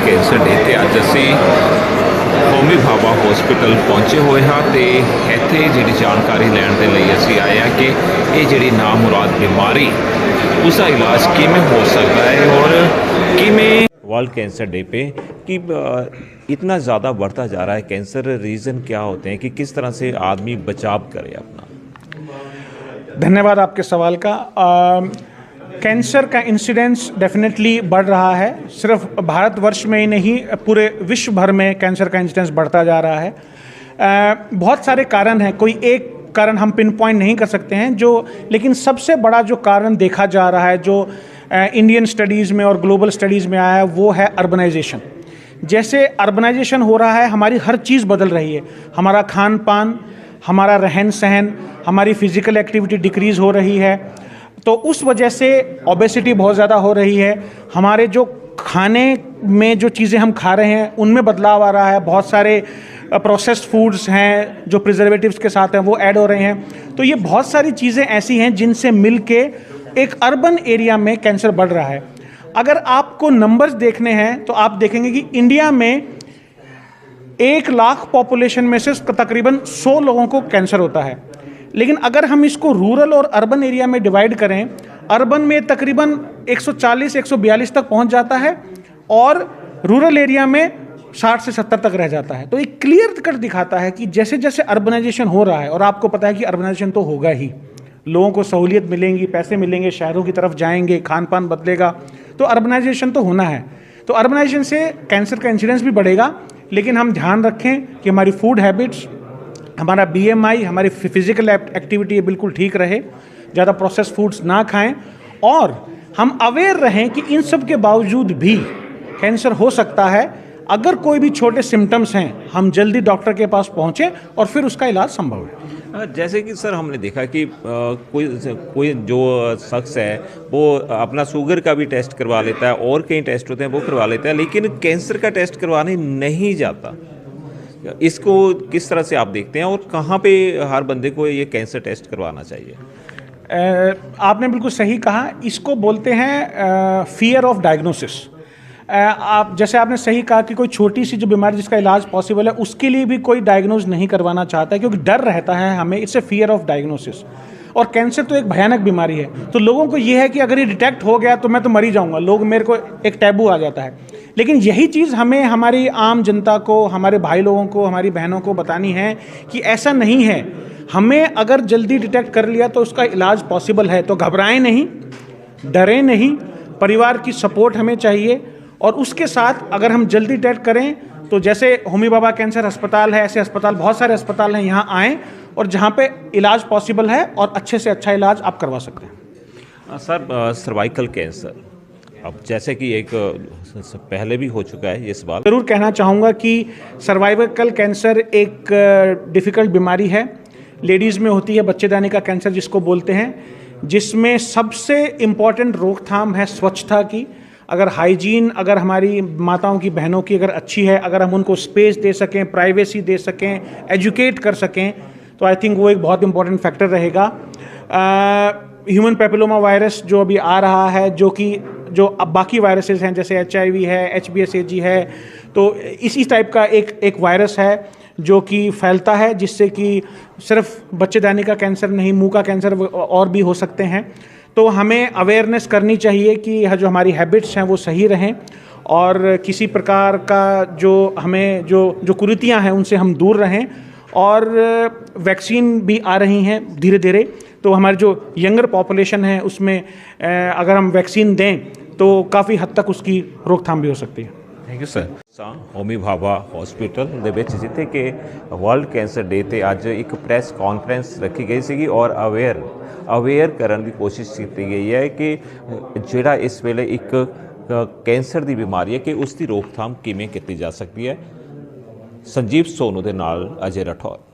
World cancer day ते अज असी Homi Bhabha hospital पहुंचे हुए हाँ तो इत्थे जिहड़ी जानकारी लैण दे लई असी आए हैं कि ये जिहड़ी नामुराद बीमारी उसका इलाज किमें हो सकता है और किमें वर्ल्ड कैंसर डे पे कि इतना ज़्यादा बढ़ता जा रहा है कैंसर, रीज़न क्या होते हैं कि किस तरह से आदमी बचाव करे अपना। धन्यवाद आपके सवाल का। कैंसर का इंसिडेंस डेफिनेटली बढ़ रहा है। सिर्फ भारतवर्ष में ही नहीं, पूरे विश्व भर में कैंसर का इंसिडेंस बढ़ता जा रहा है। बहुत सारे कारण हैं, कोई एक कारण हम पिन पॉइंट नहीं कर सकते हैं लेकिन सबसे बड़ा जो कारण देखा जा रहा है, जो इंडियन स्टडीज़ में और ग्लोबल स्टडीज़ में आया है, वो है अर्बनाइजेशन। जैसे अर्बनाइजेशन हो रहा है, हमारी हर चीज़ बदल रही है। हमारा खान पान, हमारा रहन सहन, हमारी फिज़िकल एक्टिविटी डिक्रीज़ हो रही है, तो उस वजह से ओबेसिटी बहुत ज़्यादा हो रही है। हमारे जो खाने में जो चीज़ें हम खा रहे हैं उनमें बदलाव आ रहा है। बहुत सारे प्रोसेस्ड फूड्स हैं जो प्रिजर्वेटिव्स के साथ हैं, वो ऐड हो रहे हैं। तो ये बहुत सारी चीज़ें ऐसी हैं जिनसे मिल के एक अर्बन एरिया में कैंसर बढ़ रहा है। अगर आपको नंबर्स देखने हैं तो आप देखेंगे कि इंडिया में 1 लाख पॉपुलेशन में से तकरीबन 100 लोगों को कैंसर होता है। लेकिन अगर हम इसको रूरल और अर्बन एरिया में डिवाइड करें, अर्बन में तकरीबन 140-142 तक पहुंच जाता है और रूरल एरिया में 60 से 70 तक रह जाता है। तो एक क्लियर कट दिखाता है कि जैसे जैसे अर्बनाइजेशन हो रहा है, और आपको पता है कि अर्बनाइजेशन तो होगा ही, लोगों को सहूलियत मिलेंगी, पैसे मिलेंगे, शहरों की तरफ जाएंगे, खान पान बदलेगा, तो अर्बनाइजेशन तो होना है। तो अर्बनाइजेशन से कैंसर का इंसिडेंस भी बढ़ेगा। लेकिन हम ध्यान रखें कि हमारी फूड हैबिट्स, हमारा BMI, हमारी फिजिकल एक्टिविटी ये बिल्कुल ठीक रहे, ज़्यादा प्रोसेस फूड्स ना खाएं, और हम अवेयर रहें कि इन सब के बावजूद भी कैंसर हो सकता है। अगर कोई भी छोटे सिम्टम्स हैं, हम जल्दी डॉक्टर के पास पहुँचें और फिर उसका इलाज संभव है। जैसे कि सर हमने देखा कि कोई जो शख्स है वो अपना शुगर का भी टेस्ट करवा लेता है और कई टेस्ट होते हैं वो करवा लेता है, लेकिन कैंसर का टेस्ट करवाने नहीं जाता। इसको किस तरह से आप देखते हैं और कहाँ पे हर बंदे को ये कैंसर टेस्ट करवाना चाहिए? आपने बिल्कुल सही कहा। इसको बोलते हैं फियर ऑफ डायग्नोसिस। आप जैसे आपने सही कहा कि कोई छोटी सी जो बीमारी जिसका इलाज पॉसिबल है, उसके लिए भी कोई डायग्नोज नहीं करवाना चाहता है, क्योंकि डर रहता है हमें। It's a fear of diagnosis. और कैंसर तो एक भयानक बीमारी है, तो लोगों को ये है कि अगर ये डिटेक्ट हो गया तो मैं तो मर ही जाऊंगा, मेरे को एक टैबू आ जाता है। लेकिन यही चीज़ हमें हमारी आम जनता को, हमारे भाई लोगों को, हमारी बहनों को बतानी है कि ऐसा नहीं है। हमें अगर जल्दी डिटेक्ट कर लिया तो उसका इलाज पॉसिबल है। तो घबराएं नहीं, डरें नहीं, परिवार की सपोर्ट हमें चाहिए। और उसके साथ अगर हम जल्दी डिटेक्ट करें तो जैसे होमी भाभा कैंसर अस्पताल है, ऐसे अस्पताल बहुत सारे अस्पताल हैं, यहाँ आएँ और जहाँ पे इलाज पॉसिबल है और अच्छे से अच्छा इलाज आप करवा सकते हैं। सर सर्वाइकल कैंसर, अब जैसे कि एक पहले भी हो चुका है ये सवाल, ज़रूर कहना चाहूँगा कि सर्वाइकल कैंसर एक डिफ़िकल्ट बीमारी है। लेडीज़ में होती है बच्चेदानी का कैंसर जिसको बोलते हैं, जिसमें सबसे इम्पॉर्टेंट रोकथाम है स्वच्छता की। अगर हाइजीन, अगर हमारी माताओं की, बहनों की अगर अच्छी है, अगर हम उनको स्पेस दे सकें, प्राइवेसी दे सकें, एजुकेट कर सकें, तो आई थिंक वो एक बहुत इंपॉर्टेंट फैक्टर रहेगा। ह्यूमन पेपिलोमा वायरस जो अभी आ रहा है, जो अब बाकी वायरसेस हैं जैसे HIV है, HBsAg है, तो इसी टाइप का एक वायरस है जो कि फैलता है, जिससे कि सिर्फ बच्चेदानी का कैंसर नहीं, मुंह का कैंसर और भी हो सकते हैं। तो हमें अवेयरनेस करनी चाहिए कि जो हमारी हैबिट्स हैं वो सही रहें, और किसी प्रकार का जो कुरीतियाँ हैं उनसे हम दूर रहें। और वैक्सीन भी आ रही हैं धीरे धीरे, तो हमारी जो यंगर पॉपुलेशन है उसमें अगर हम वैक्सीन दें तो काफ़ी हद तक उसकी रोकथाम भी हो सकती है। Thank you sir. Homi Bhabha hospital ਦੇ ਵਿੱਚ ਜਿੱਥੇ ਕਿ वर्ल्ड कैंसर डे ਤੇ ਅੱਜ ਇੱਕ ਪ੍ਰੈਸ ਕਾਨਫਰੰਸ ਰੱਖੀ ਗਈ ਸੀਗੀ और ਅਵੇਅਰ ਕਰਨ ਦੀ ਕੋਸ਼ਿਸ਼ ਕੀਤੀ ਗਈ ਹੈ ਕਿ ਜਿਹੜਾ ਇਸ ਵੇਲੇ ਇੱਕ ਕੈਂਸਰ ਦੀ ਬਿਮਾਰੀ ਹੈ ਕਿ ਉਸ ਦੀ ਰੋਕਥਾਮ ਕਿਵੇਂ ਕੀਤੀ ਜਾ ਸਕਦੀ ਹੈ। ਸੰਜੀਵ ਸੋਨੂ ਦੇ ਨਾਲ ਅਜੇ ਰਾਠੌਰ।